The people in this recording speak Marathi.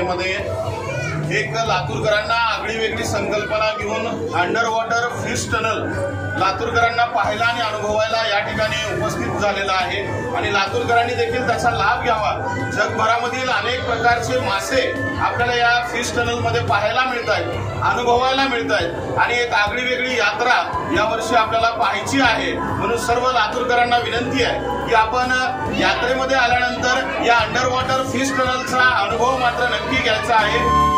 यात्रेमध्ये एक लातूरकरांना आगळी वेगळी संकल्पना घेऊन अंडर वॉटर फिश टनल लातूरकरांना पाहायला आणि अनुभवायला या ठिकाणी उपस्थित झालेला आहे आणि लातूरकरांनी देखील त्याचा लाभ घ्यावा। जगभरामधील अनेक प्रकारचे मासे आपल्याला या फिश टनल मध्ये पाहायला मिळत आहेत, अनुभवायला मिळत आहेत आणि एक आगळी वेगळी यात्रा यावर्षी आपल्याला पाहायची आहे। म्हणून सर्व लातूरकरांना विनंती आहे की आपण यात्रेमध्ये आल्यानंतर या अंडर वॉटर फिश टनलचा अनुभव मात्र नक्की घ्यायचा आहे।